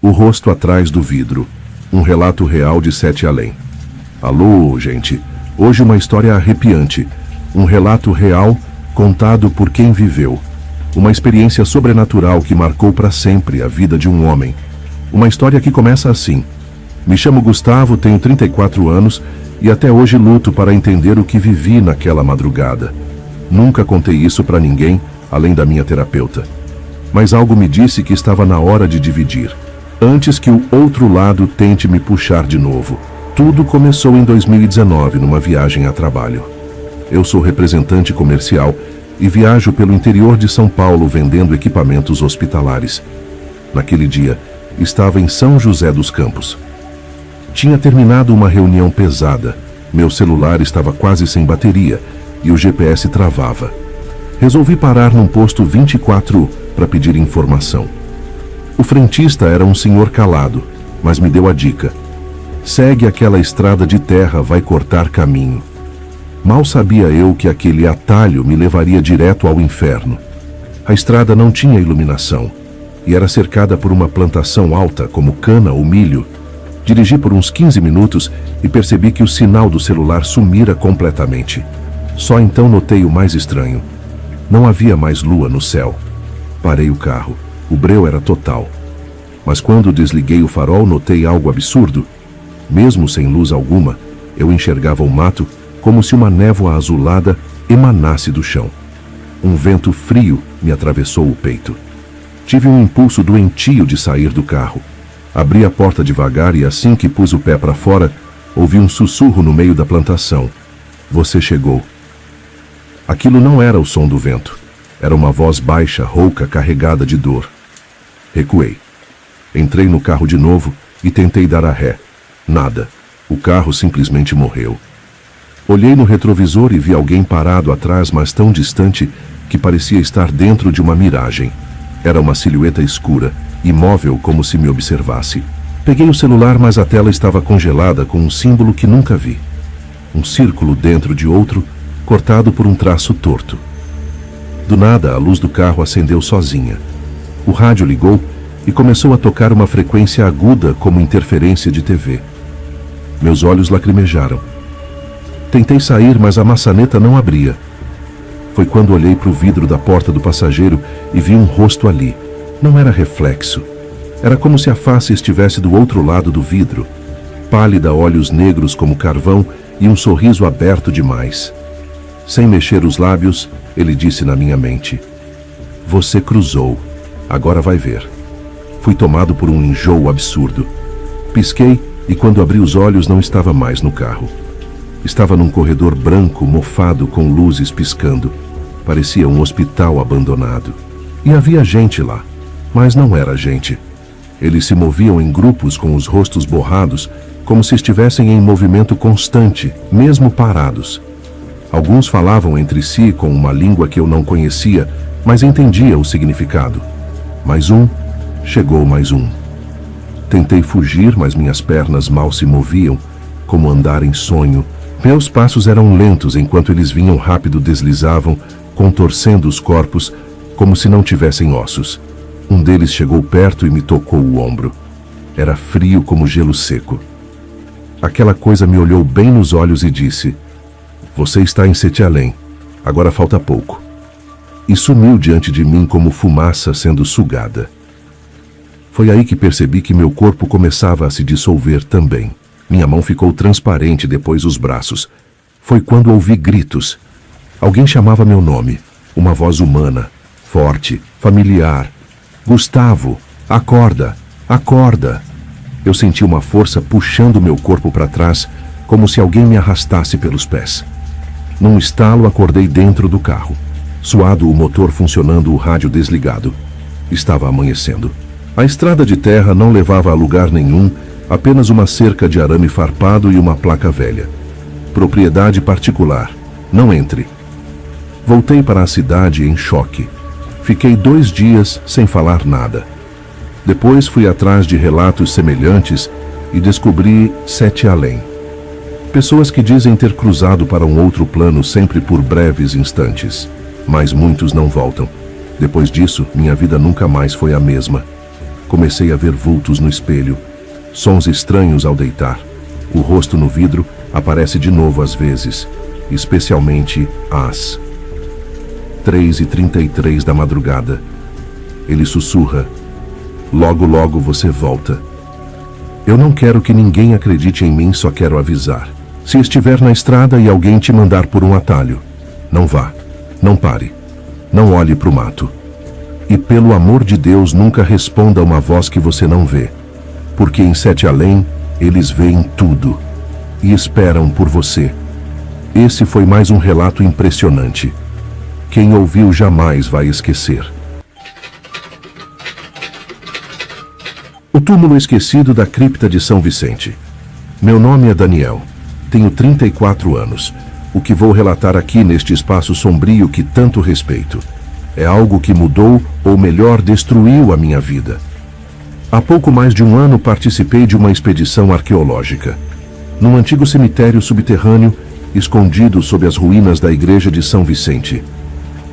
O rosto atrás do vidro. Um relato real de Sete Além. Alô, gente. Hoje uma história arrepiante. Um relato real contado por quem viveu. Uma experiência sobrenatural que marcou para sempre a vida de um homem. Uma história que começa assim. Me chamo Gustavo, tenho 34 anos e até hoje luto para entender o que vivi naquela madrugada. Nunca contei isso para ninguém, além da minha terapeuta. Mas algo me disse que estava na hora de dividir, antes que o outro lado tente me puxar de novo. Tudo começou em 2019, numa viagem a trabalho. Eu sou representante comercial e viajo pelo interior de São Paulo vendendo equipamentos hospitalares. Naquele dia, estava em São José dos Campos. Tinha terminado uma reunião pesada, meu celular estava quase sem bateria e o GPS travava. Resolvi parar num posto 24 para pedir informação. O frentista era um senhor calado, mas me deu a dica. Segue aquela estrada de terra, vai cortar caminho. Mal sabia eu que aquele atalho me levaria direto ao inferno. A estrada não tinha iluminação e era cercada por uma plantação alta, como cana ou milho. Dirigi por uns 15 minutos e percebi que o sinal do celular sumira completamente. Só então notei o mais estranho. Não havia mais lua no céu. Parei o carro. O breu era total. Mas quando desliguei o farol, notei algo absurdo. Mesmo sem luz alguma, eu enxergava o mato como se uma névoa azulada emanasse do chão. Um vento frio me atravessou o peito. Tive um impulso doentio de sair do carro. Abri a porta devagar e assim que pus o pé para fora, ouvi um sussurro no meio da plantação. Você chegou. Aquilo não era o som do vento. Era uma voz baixa, rouca, carregada de dor. Recuei. Entrei no carro de novo e tentei dar a ré. Nada. O carro simplesmente morreu. Olhei no retrovisor e vi alguém parado atrás, mas tão distante que parecia estar dentro de uma miragem. Era uma silhueta escura, imóvel como se me observasse. Peguei o celular, mas a tela estava congelada com um símbolo que nunca vi. Um círculo dentro de outro, cortado por um traço torto. Do nada, a luz do carro acendeu sozinha. O rádio ligou e começou a tocar uma frequência aguda como interferência de TV. Meus olhos lacrimejaram. Tentei sair, mas a maçaneta não abria. Foi quando olhei para o vidro da porta do passageiro e vi um rosto ali. Não era reflexo. Era como se a face estivesse do outro lado do vidro. Pálida, olhos negros como carvão e um sorriso aberto demais. Sem mexer os lábios, ele disse na minha mente: Você cruzou. Agora vai ver. Fui tomado por um enjoo absurdo. Pisquei e quando abri os olhos não estava mais no carro. Estava num corredor branco, mofado, com luzes piscando. Parecia um hospital abandonado. E havia gente lá, mas não era gente. Eles se moviam em grupos com os rostos borrados, como se estivessem em movimento constante, mesmo parados. Alguns falavam entre si com uma língua que eu não conhecia, mas entendia o significado. Chegou mais um. Tentei fugir, mas minhas pernas mal se moviam, como andar em sonho. Meus passos eram lentos enquanto eles vinham rápido, deslizavam, contorcendo os corpos, como se não tivessem ossos. Um deles chegou perto e me tocou o ombro. Era frio como gelo seco. Aquela coisa me olhou bem nos olhos e disse: Você está em Sete Além. Agora falta pouco. E sumiu diante de mim como fumaça sendo sugada. Foi aí que percebi que meu corpo começava a se dissolver também. Minha mão ficou transparente, depois os braços. Foi quando ouvi gritos. Alguém chamava meu nome. Uma voz humana, forte, familiar. Gustavo, acorda, acorda. Eu senti uma força puxando meu corpo para trás, como se alguém me arrastasse pelos pés. Num estalo, acordei dentro do carro. Suado, o motor funcionando, o rádio desligado. Estava amanhecendo. A estrada de terra não levava a lugar nenhum, apenas uma cerca de arame farpado e uma placa velha. Propriedade particular. Não entre. Voltei para a cidade em choque. Fiquei 2 dias sem falar nada. Depois fui atrás de relatos semelhantes e descobri Sete Além. Pessoas que dizem ter cruzado para um outro plano sempre por breves instantes. Mas muitos não voltam. Depois disso, minha vida nunca mais foi a mesma. Comecei a ver vultos no espelho, sons estranhos ao deitar. O rosto no vidro aparece de novo às vezes, especialmente às 3h33 da madrugada. Ele sussurra: logo, logo você volta. Eu não quero que ninguém acredite em mim, só quero avisar. Se estiver na estrada e alguém te mandar por um atalho, não vá, não pare, não olhe para o mato. E pelo amor de Deus, nunca responda a uma voz que você não vê, porque em Sete Além eles veem tudo e esperam por você. Esse foi mais um relato impressionante. Quem ouviu jamais vai esquecer. O túmulo esquecido da cripta de São Vicente. Meu nome é Daniel. Tenho 34 anos. O que vou relatar aqui neste espaço sombrio que tanto respeito é algo que mudou, ou melhor, destruiu a minha vida. Há pouco mais de um ano participei de uma expedição arqueológica. Num antigo cemitério subterrâneo, escondido sob as ruínas da igreja de São Vicente.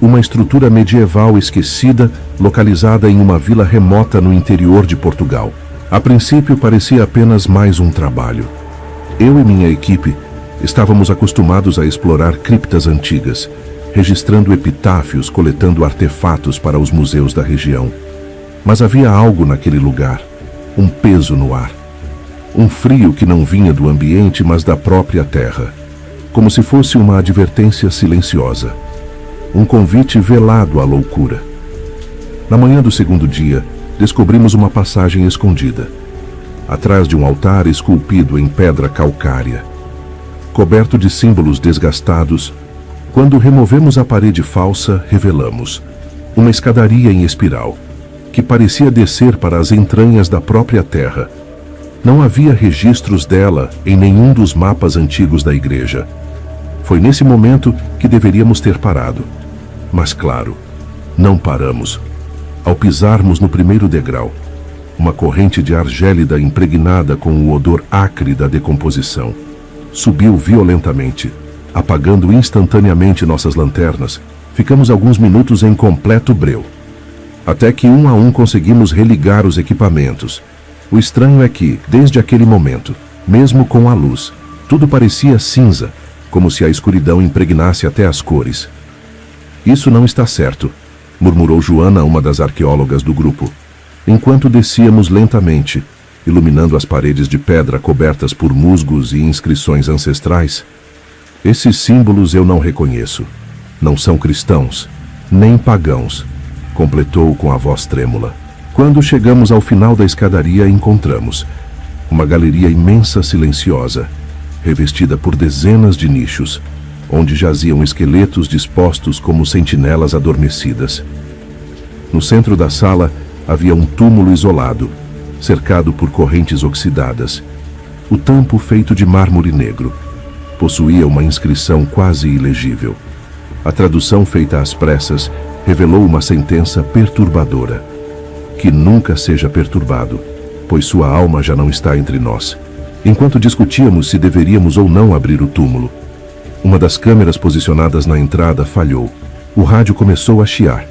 Uma estrutura medieval esquecida, localizada em uma vila remota no interior de Portugal. A princípio parecia apenas mais um trabalho. Eu e minha equipe estávamos acostumados a explorar criptas antigas, registrando epitáfios, coletando artefatos para os museus da região. Mas havia algo naquele lugar, um peso no ar. Um frio que não vinha do ambiente, mas da própria terra. Como se fosse uma advertência silenciosa. Um convite velado à loucura. Na manhã do segundo dia, descobrimos uma passagem escondida, atrás de um altar esculpido em pedra calcária. Coberto de símbolos desgastados, quando removemos a parede falsa, revelamos uma escadaria em espiral, que parecia descer para as entranhas da própria terra. Não havia registros dela em nenhum dos mapas antigos da igreja. Foi nesse momento que deveríamos ter parado. Mas claro, não paramos. Ao pisarmos no primeiro degrau, uma corrente de ar gélida impregnada com o odor acre da decomposição subiu violentamente, apagando instantaneamente nossas lanternas. Ficamos alguns minutos em completo breu, até que um a um conseguimos religar os equipamentos. O estranho é que, desde aquele momento, mesmo com a luz, tudo parecia cinza, como se a escuridão impregnasse até as cores. Isso não está certo, murmurou Joana, uma das arqueólogas do grupo, enquanto descíamos lentamente, iluminando as paredes de pedra cobertas por musgos e inscrições ancestrais. Esses símbolos eu não reconheço. Não são cristãos, nem pagãos, completou com a voz trêmula. Quando chegamos ao final da escadaria, encontramos uma galeria imensa, silenciosa, revestida por dezenas de nichos, onde jaziam esqueletos dispostos como sentinelas adormecidas. No centro da sala havia um túmulo isolado, cercado por correntes oxidadas. O tampo, feito de mármore negro, possuía uma inscrição quase ilegível. A tradução feita às pressas revelou uma sentença perturbadora: que nunca seja perturbado, pois sua alma já não está entre nós. Enquanto discutíamos se deveríamos ou não abrir o túmulo, uma das câmeras posicionadas na entrada falhou. O rádio começou a chiar,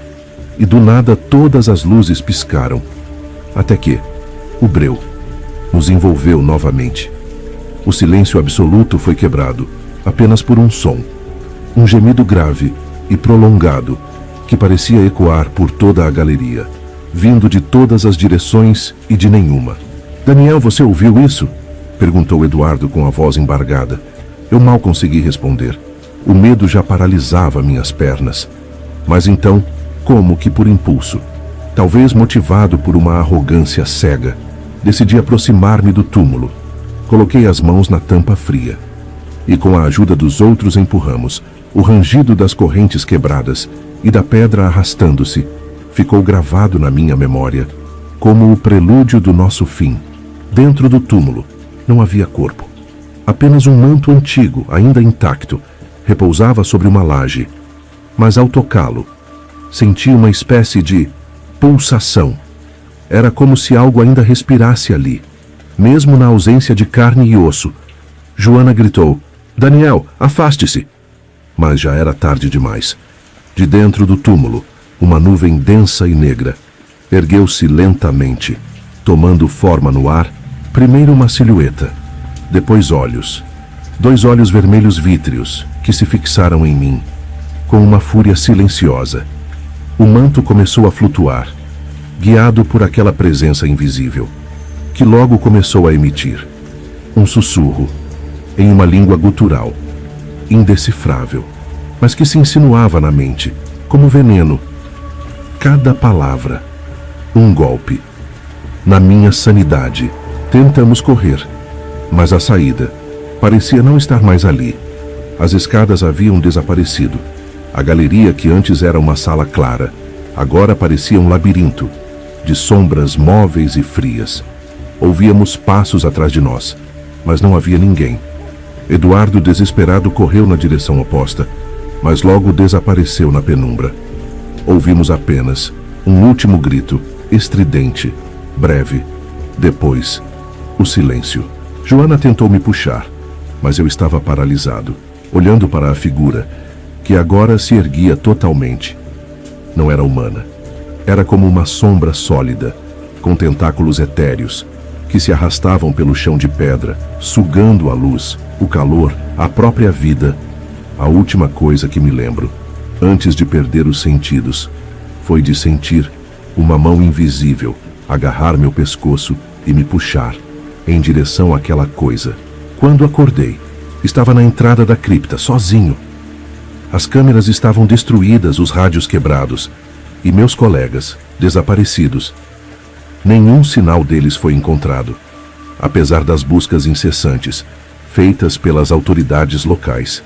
e do nada todas as luzes piscaram, até que o breu nos envolveu novamente. O silêncio absoluto foi quebrado apenas por um som, um gemido grave e prolongado que parecia ecoar por toda a galeria, vindo de todas as direções e de nenhuma. Daniel, você ouviu isso? Perguntou Eduardo com a voz embargada. Eu mal consegui responder. O medo já paralisava minhas pernas. Mas então, como que por impulso, talvez motivado por uma arrogância cega, decidi aproximar-me do túmulo. Coloquei as mãos na tampa fria e, com a ajuda dos outros, empurramos. O rangido das correntes quebradas e da pedra arrastando-se ficou gravado na minha memória como o prelúdio do nosso fim. Dentro do túmulo não havia corpo. Apenas um manto antigo, ainda intacto, repousava sobre uma laje. Mas ao tocá-lo, senti uma espécie de pulsação. Era como se algo ainda respirasse ali, mesmo na ausência de carne e osso. Joana gritou: Daniel, afaste-se! Mas já era tarde demais. De dentro do túmulo, uma nuvem densa e negra ergueu-se lentamente, tomando forma no ar, primeiro uma silhueta, depois olhos. 2 olhos vermelhos vítreos que se fixaram em mim, com uma fúria silenciosa. O manto começou a flutuar, guiado por aquela presença invisível, que logo começou a emitir um sussurro, em uma língua gutural, indecifrável, mas que se insinuava na mente, como veneno. Cada palavra, um golpe. Na minha sanidade, tentamos correr, mas a saída parecia não estar mais ali. As escadas haviam desaparecido. A galeria, que antes era uma sala clara, agora parecia um labirinto, de sombras móveis e frias. Ouvíamos passos atrás de nós, mas não havia ninguém. Eduardo, desesperado, correu na direção oposta, mas logo desapareceu na penumbra. Ouvimos apenas um último grito, estridente, breve. Depois, o silêncio. Joana tentou me puxar, mas eu estava paralisado, olhando para a figura, que agora se erguia totalmente. Não era humana. Era como uma sombra sólida, com tentáculos etéreos, que se arrastavam pelo chão de pedra, sugando a luz, o calor, a própria vida. A última coisa que me lembro, antes de perder os sentidos, foi de sentir uma mão invisível agarrar meu pescoço e me puxar em direção àquela coisa. Quando acordei, estava na entrada da cripta, sozinho. As câmeras estavam destruídas, os rádios quebrados, e meus colegas, desaparecidos. Nenhum sinal deles foi encontrado, apesar das buscas incessantes, feitas pelas autoridades locais.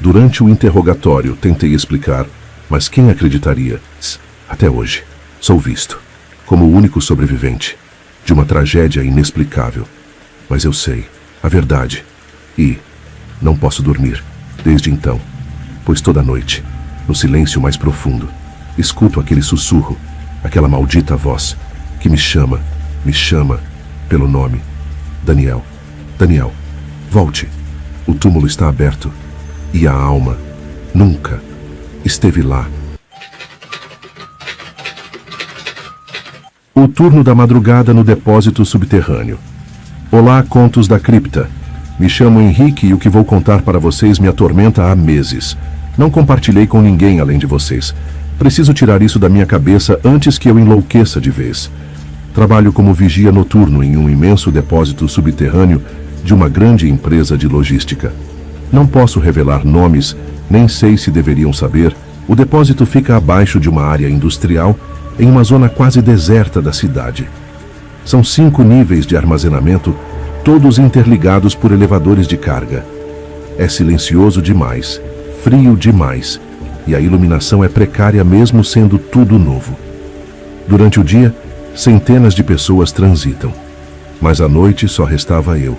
Durante o interrogatório, tentei explicar, mas quem acreditaria? Até hoje, sou visto como o único sobrevivente de uma tragédia inexplicável. Mas eu sei a verdade e não posso dormir desde então, pois toda noite, no silêncio mais profundo, escuto aquele sussurro, aquela maldita voz que me chama pelo nome. Daniel, Daniel, volte. O túmulo está aberto e a alma nunca esteve lá. O turno da madrugada no depósito subterrâneo. Olá, contos da cripta. Me chamo Henrique e o que vou contar para vocês me atormenta há meses. Não compartilhei com ninguém além de vocês. Preciso tirar isso da minha cabeça antes que eu enlouqueça de vez. Trabalho como vigia noturno em um imenso depósito subterrâneo de uma grande empresa de logística. Não posso revelar nomes, nem sei se deveriam saber. O depósito fica abaixo de uma área industrial, em uma zona quase deserta da cidade. São 5 níveis de armazenamento, todos interligados por elevadores de carga. É silencioso demais, frio demais, e a iluminação é precária mesmo sendo tudo novo. Durante o dia, centenas de pessoas transitam, mas à noite só restava eu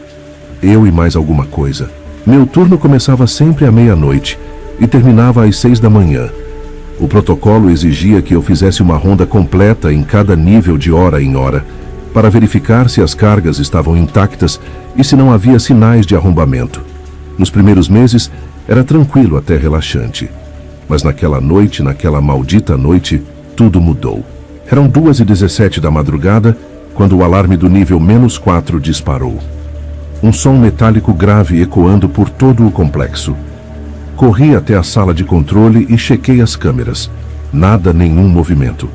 e mais alguma coisa. Meu turno começava sempre à meia-noite e terminava às 6 da manhã. O protocolo exigia que eu fizesse uma ronda completa em cada nível de hora em hora, para verificar se as cargas estavam intactas e se não havia sinais de arrombamento. Nos primeiros meses, era tranquilo até relaxante. Mas naquela noite, naquela maldita noite, tudo mudou. Eram 2h17 da madrugada, quando o alarme do nível -4 disparou. Um som metálico grave ecoando por todo o complexo. Corri até a sala de controle e chequei as câmeras. Nada, nenhum movimento.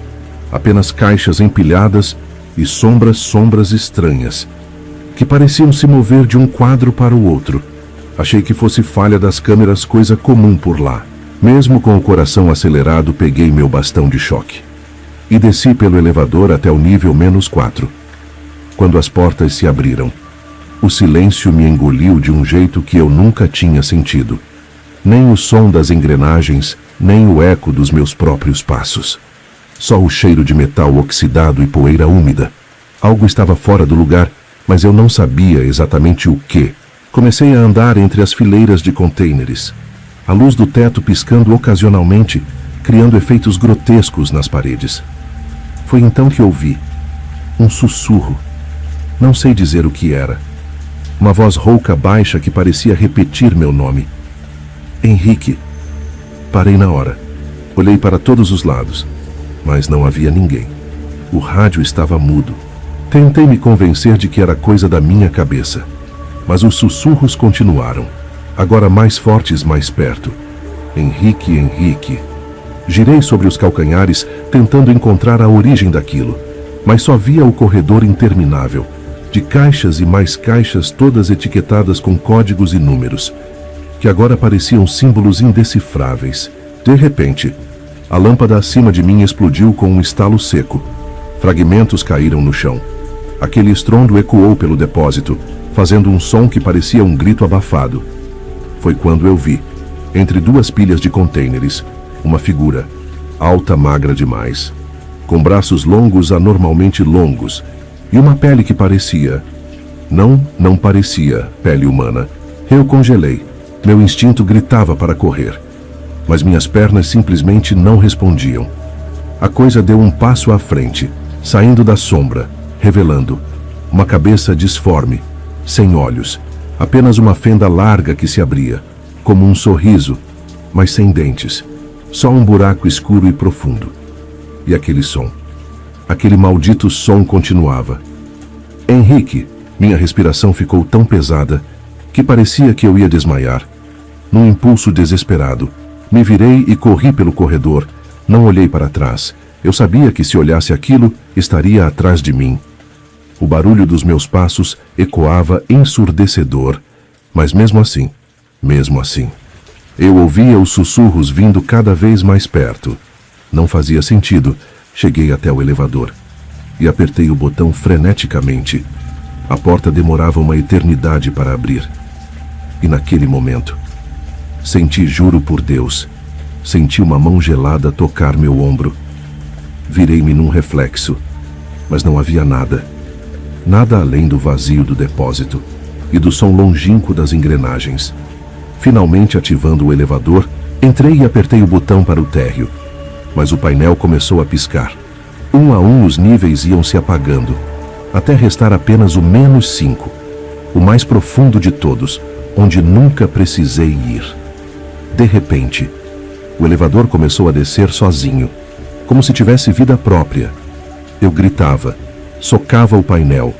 Apenas caixas empilhadas e sombras estranhas, que pareciam se mover de um quadro para o outro. Achei que fosse falha das câmeras, coisa comum por lá. Mesmo com o coração acelerado, peguei meu bastão de choque e desci pelo elevador até o nível -4. Quando as portas se abriram, o silêncio me engoliu de um jeito que eu nunca tinha sentido. Nem o som das engrenagens, nem o eco dos meus próprios passos. Só o cheiro de metal oxidado e poeira úmida. Algo estava fora do lugar, mas eu não sabia exatamente o que. Comecei a andar entre as fileiras de contêineres, a luz do teto piscando ocasionalmente, criando efeitos grotescos nas paredes. Foi então que ouvi um sussurro. Não sei dizer o que era. Uma voz rouca baixa que parecia repetir meu nome. Henrique. Parei na hora. Olhei para todos os lados, mas não havia ninguém. O rádio estava mudo. Tentei me convencer de que era coisa da minha cabeça, mas os sussurros continuaram, agora mais fortes, mais perto. Henrique, Henrique. Girei sobre os calcanhares, tentando encontrar a origem daquilo, mas só via o corredor interminável, de caixas e mais caixas, todas etiquetadas com códigos e números, que agora pareciam símbolos indecifráveis. De repente, a lâmpada acima de mim explodiu com um estalo seco. Fragmentos caíram no chão. Aquele estrondo ecoou pelo depósito, fazendo um som que parecia um grito abafado. Foi quando eu vi, entre duas pilhas de contêineres, uma figura, alta, magra demais, com braços longos, anormalmente longos, e uma pele que parecia... Não parecia pele humana. Eu congelei. Meu instinto gritava para correr, mas minhas pernas simplesmente não respondiam. A coisa deu um passo à frente, saindo da sombra, revelando uma cabeça disforme, sem olhos, apenas uma fenda larga que se abria, como um sorriso, mas sem dentes, só um buraco escuro e profundo. E aquele som, aquele maldito som continuava. Henrique, minha respiração ficou tão pesada que parecia que eu ia desmaiar. Num impulso desesperado, me virei e corri pelo corredor. Não olhei para trás. Eu sabia que se olhasse aquilo, estaria atrás de mim. O barulho dos meus passos ecoava ensurdecedor, mas mesmo assim, eu ouvia os sussurros vindo cada vez mais perto. Não fazia sentido. Cheguei até o elevador e apertei o botão freneticamente. A porta demorava uma eternidade para abrir. E naquele momento, juro por Deus, senti uma mão gelada tocar meu ombro. Virei-me num reflexo, mas não havia nada. Nada além do vazio do depósito e do som longínquo das engrenagens. Finalmente ativando o elevador, entrei e apertei o botão para o térreo. Mas o painel começou a piscar. Um a um os níveis iam se apagando, até restar apenas o -5, o mais profundo de todos, onde nunca precisei ir. De repente, o elevador começou a descer sozinho, como se tivesse vida própria. Eu gritava, socava o painel,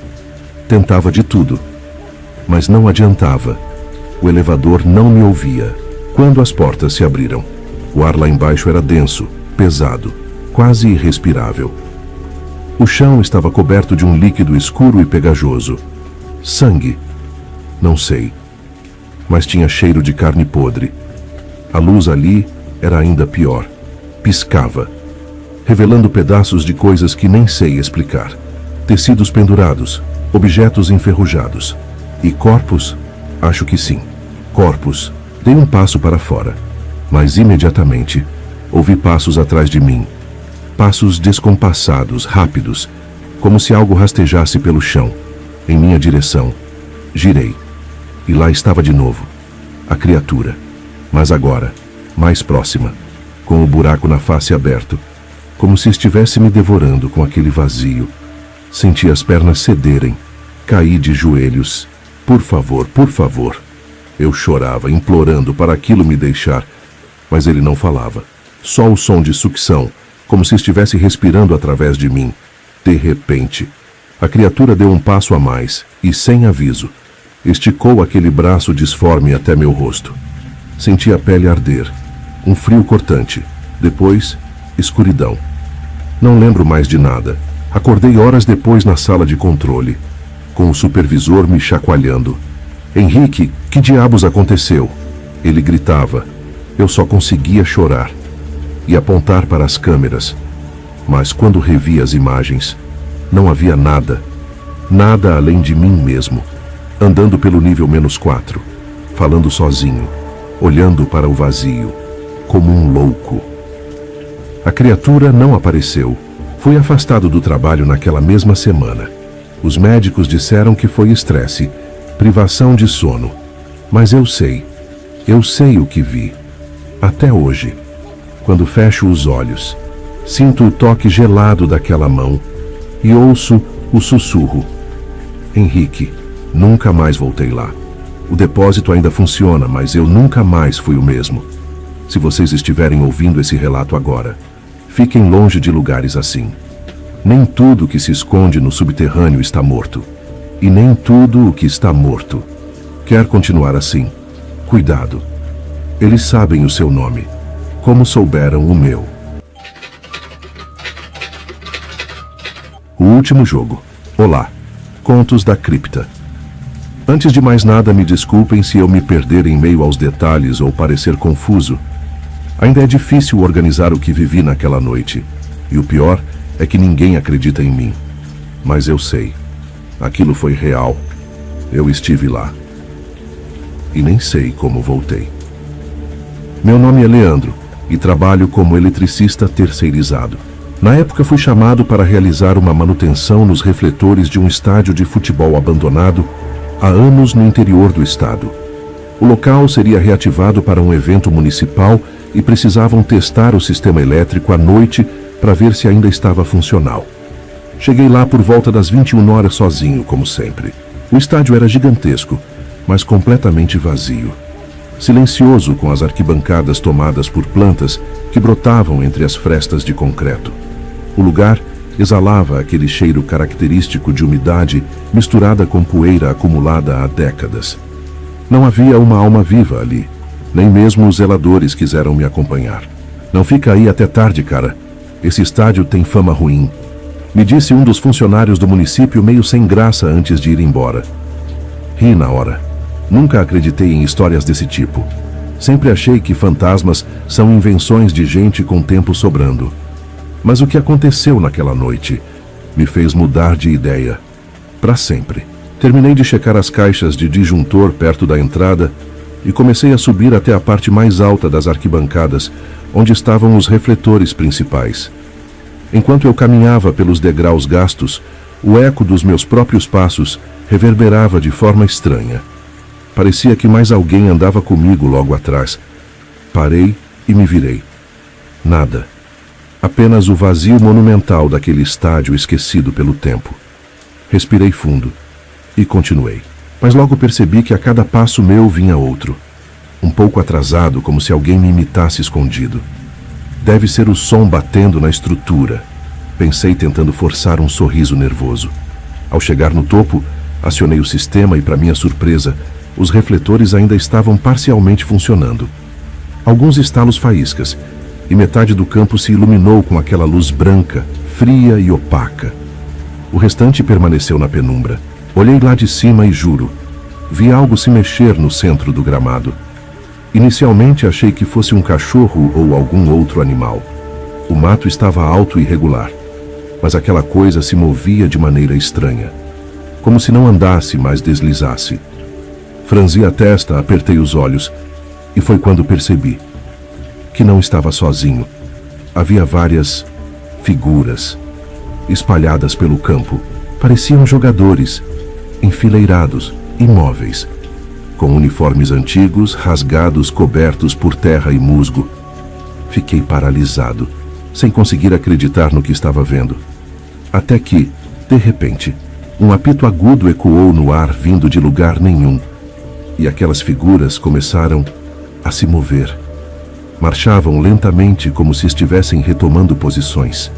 tentava de tudo, mas não adiantava. O elevador não me ouvia. Quando as portas se abriram, o ar lá embaixo era denso, pesado, quase irrespirável. O chão estava coberto de um líquido escuro e pegajoso. Sangue? Não sei. Mas tinha cheiro de carne podre. A luz ali era ainda pior. Piscava, revelando pedaços de coisas que nem sei explicar. Tecidos pendurados, objetos enferrujados. E corpos? Acho que sim. Corpos. Dei um passo para fora, mas imediatamente ouvi passos atrás de mim. Passos descompassados, rápidos, como se algo rastejasse pelo chão, em minha direção. Girei, e lá estava de novo, a criatura, mas agora, mais próxima, com o buraco na face aberto, como se estivesse me devorando com aquele vazio. Senti as pernas cederem, caí de joelhos. Por favor, por favor. Eu chorava, implorando para aquilo me deixar, mas ele não falava. Só o som de sucção, como se estivesse respirando através de mim. De repente, a criatura deu um passo a mais e, sem aviso, esticou aquele braço disforme até meu rosto. Senti a pele arder, um frio cortante. Depois, escuridão. Não lembro mais de nada. Acordei horas depois na sala de controle, com o supervisor me chacoalhando. Henrique, que diabos aconteceu? Ele gritava. Eu só conseguia chorar e apontar para as câmeras. Mas quando revi as imagens, não havia nada. Nada além de mim mesmo, andando pelo nível -4, falando sozinho, olhando para o vazio, como um louco. A criatura não apareceu. Fui afastado do trabalho naquela mesma semana. Os médicos disseram que foi estresse, privação de sono. Mas eu sei o que vi. Até hoje, quando fecho os olhos, sinto o toque gelado daquela mão e ouço o sussurro. Henrique, nunca mais voltei lá. O depósito ainda funciona, mas eu nunca mais fui o mesmo. Se vocês estiverem ouvindo esse relato agora, fiquem longe de lugares assim. Nem tudo que se esconde no subterrâneo está morto. E nem tudo o que está morto. Quer continuar assim? Cuidado. Eles sabem o seu nome, como souberam o meu. O último jogo. Olá. Contos da Cripta. Antes de mais nada, me desculpem se eu me perder em meio aos detalhes ou parecer confuso. Ainda é difícil organizar o que vivi naquela noite. E o pior é que ninguém acredita em mim. Mas eu sei. Aquilo foi real. Eu estive lá. E nem sei como voltei. Meu nome é Leandro e trabalho como eletricista terceirizado. Na época fui chamado para realizar uma manutenção nos refletores de um estádio de futebol abandonado há anos no interior do estado. O local seria reativado para um evento municipal e precisavam testar o sistema elétrico à noite para ver se ainda estava funcional. Cheguei lá por volta das 21 horas sozinho, como sempre. O estádio era gigantesco, mas completamente vazio. Silencioso, com as arquibancadas tomadas por plantas que brotavam entre as frestas de concreto. O lugar exalava aquele cheiro característico de umidade misturada com poeira acumulada há décadas. Não havia uma alma viva ali, nem mesmo os zeladores quiseram me acompanhar. Não fica aí até tarde, cara. Esse estádio tem fama ruim. Me disse um dos funcionários do município meio sem graça antes de ir embora. Ri na hora. Nunca acreditei em histórias desse tipo. Sempre achei que fantasmas são invenções de gente com tempo sobrando. Mas o que aconteceu naquela noite me fez mudar de ideia. Para sempre. Terminei de checar as caixas de disjuntor perto da entrada e comecei a subir até a parte mais alta das arquibancadas, onde estavam os refletores principais. Enquanto eu caminhava pelos degraus gastos, o eco dos meus próprios passos reverberava de forma estranha. Parecia que mais alguém andava comigo logo atrás. Parei e me virei. Nada. Apenas o vazio monumental daquele estádio esquecido pelo tempo. Respirei fundo e continuei. Mas logo percebi que a cada passo meu vinha outro. Um pouco atrasado, como se alguém me imitasse escondido. Deve ser o som batendo na estrutura. Pensei tentando forçar um sorriso nervoso. Ao chegar no topo, acionei o sistema e, para minha surpresa, os refletores ainda estavam parcialmente funcionando. Alguns estalos faíscas, e metade do campo se iluminou com aquela luz branca, fria e opaca. O restante permaneceu na penumbra. Olhei lá de cima e juro, vi algo se mexer no centro do gramado. Inicialmente achei que fosse um cachorro ou algum outro animal. O mato estava alto e irregular, mas aquela coisa se movia de maneira estranha, como se não andasse, mas deslizasse. Franzi a testa, apertei os olhos, e foi quando percebi que não estava sozinho. Havia várias figuras espalhadas pelo campo. Pareciam jogadores, enfileirados, imóveis, com uniformes antigos, rasgados, cobertos por terra e musgo. Fiquei paralisado, sem conseguir acreditar no que estava vendo. Até que, de repente, um apito agudo ecoou no ar vindo de lugar nenhum. E aquelas figuras começaram a se mover. Marchavam lentamente como se estivessem retomando posições.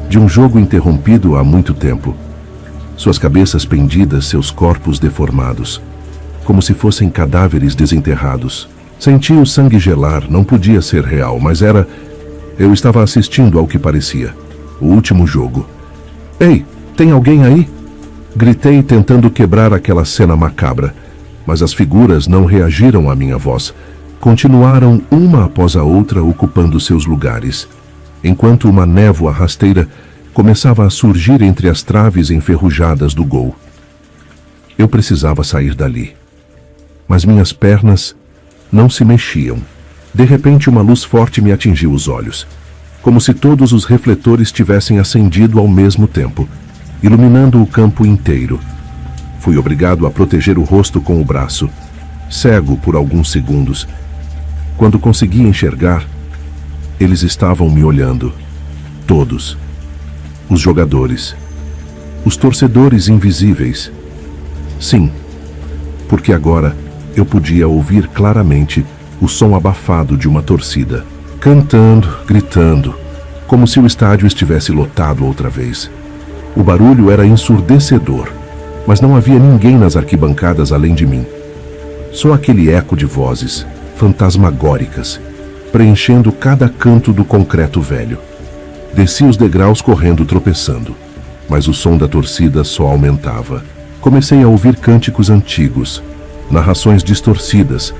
De um jogo interrompido há muito tempo. Suas cabeças pendidas, seus corpos deformados. Como se fossem cadáveres desenterrados. Senti o sangue gelar, não podia ser real, mas era... Eu estava assistindo ao que parecia. O último jogo. Ei, tem alguém aí? Gritei tentando quebrar aquela cena macabra. Mas as figuras não reagiram à minha voz. Continuaram uma após a outra ocupando seus lugares, enquanto uma névoa rasteira começava a surgir entre as traves enferrujadas do gol. Eu precisava sair dali. Mas minhas pernas não se mexiam. De repente, uma luz forte me atingiu os olhos, como se todos os refletores tivessem acendido ao mesmo tempo, iluminando o campo inteiro. Fui obrigado a proteger o rosto com o braço, cego por alguns segundos. Quando consegui enxergar, eles estavam me olhando. Todos. Os jogadores. Os torcedores invisíveis. Sim, porque agora eu podia ouvir claramente o som abafado de uma torcida, cantando, gritando, como se o estádio estivesse lotado outra vez. O barulho era ensurdecedor, mas não havia ninguém nas arquibancadas além de mim. Só aquele eco de vozes, fantasmagóricas, preenchendo cada canto do concreto velho. Desci os degraus correndo, tropeçando, mas o som da torcida só aumentava. Comecei a ouvir cânticos antigos, narrações distorcidas,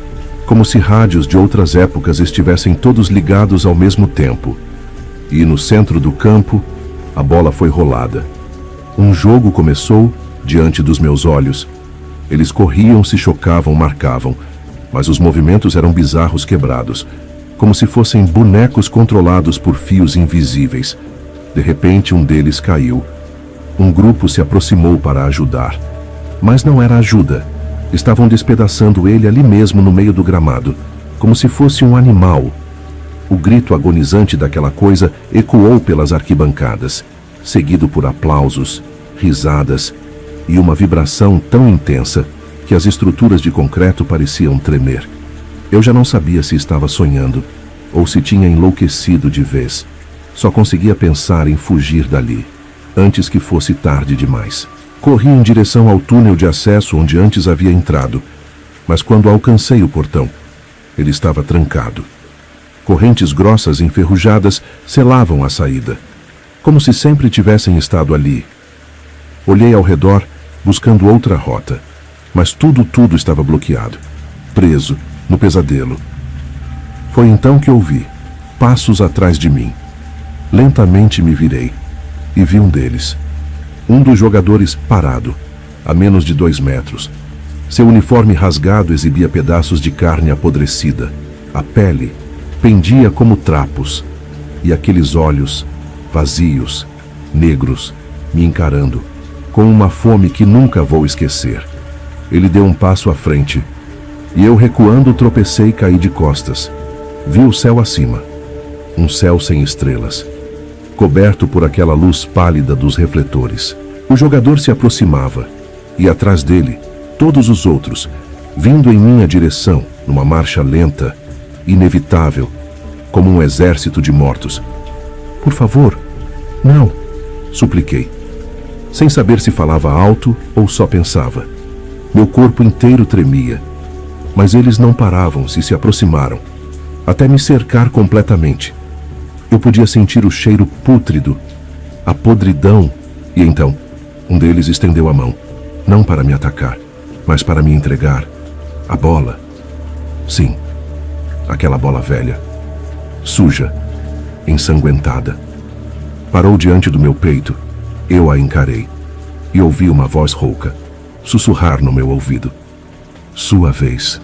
como se rádios de outras épocas estivessem todos ligados ao mesmo tempo. E no centro do campo, a bola foi rolada. Um jogo começou diante dos meus olhos. Eles corriam, se chocavam, marcavam, mas os movimentos eram bizarros, quebrados, como se fossem bonecos controlados por fios invisíveis. De repente, um deles caiu. Um grupo se aproximou para ajudar. Mas não era ajuda. Estavam despedaçando ele ali mesmo no meio do gramado, como se fosse um animal. O grito agonizante daquela coisa ecoou pelas arquibancadas, seguido por aplausos, risadas e uma vibração tão intensa que as estruturas de concreto pareciam tremer. Eu já não sabia se estava sonhando ou se tinha enlouquecido de vez. Só conseguia pensar em fugir dali, antes que fosse tarde demais. Corri em direção ao túnel de acesso onde antes havia entrado, mas quando alcancei o portão, ele estava trancado. Correntes grossas enferrujadas selavam a saída, como se sempre tivessem estado ali. Olhei ao redor, buscando outra rota, mas tudo estava bloqueado, preso no pesadelo. Foi então que ouvi passos atrás de mim. Lentamente me virei e vi um deles. Um dos jogadores parado, a menos de 2 metros. Seu uniforme rasgado exibia pedaços de carne apodrecida. A pele pendia como trapos. E aqueles olhos, vazios, negros, me encarando, com uma fome que nunca vou esquecer. Ele deu um passo à frente, e eu, recuando, tropecei e caí de costas. Vi o céu acima, um céu sem estrelas, coberto por aquela luz pálida dos refletores. O jogador se aproximava, e atrás dele, todos os outros, vindo em minha direção, numa marcha lenta, inevitável, como um exército de mortos. Por favor, não, supliquei, sem saber se falava alto ou só pensava. Meu corpo inteiro tremia, mas eles não paravam, se aproximaram, até me cercar completamente. Eu podia sentir o cheiro pútrido, a podridão, e então, um deles estendeu a mão, não para me atacar, mas para me entregar a bola. Sim, aquela bola velha, suja, ensanguentada. Parou diante do meu peito, eu a encarei, e ouvi uma voz rouca sussurrar no meu ouvido: "Sua vez."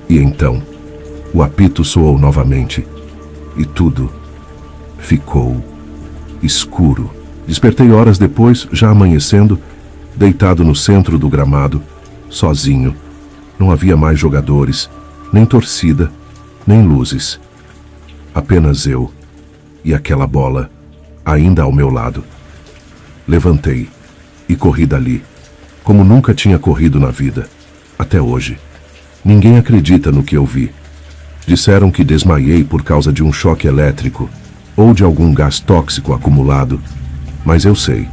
E então, o apito soou novamente, e tudo ficou escuro. Despertei horas depois, já amanhecendo, deitado no centro do gramado, sozinho. Não havia mais jogadores, nem torcida, nem luzes. Apenas eu e aquela bola, ainda ao meu lado. Levantei e corri dali, como nunca tinha corrido na vida, até hoje. Ninguém acredita no que eu vi. Disseram que desmaiei por causa de um choque elétrico ou de algum gás tóxico acumulado. Mas eu sei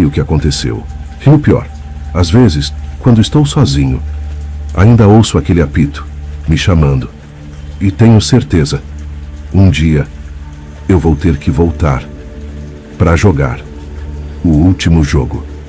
o que aconteceu. E o pior, às vezes, quando estou sozinho, ainda ouço aquele apito, me chamando. E tenho certeza, um dia, eu vou ter que voltar para jogar o último jogo.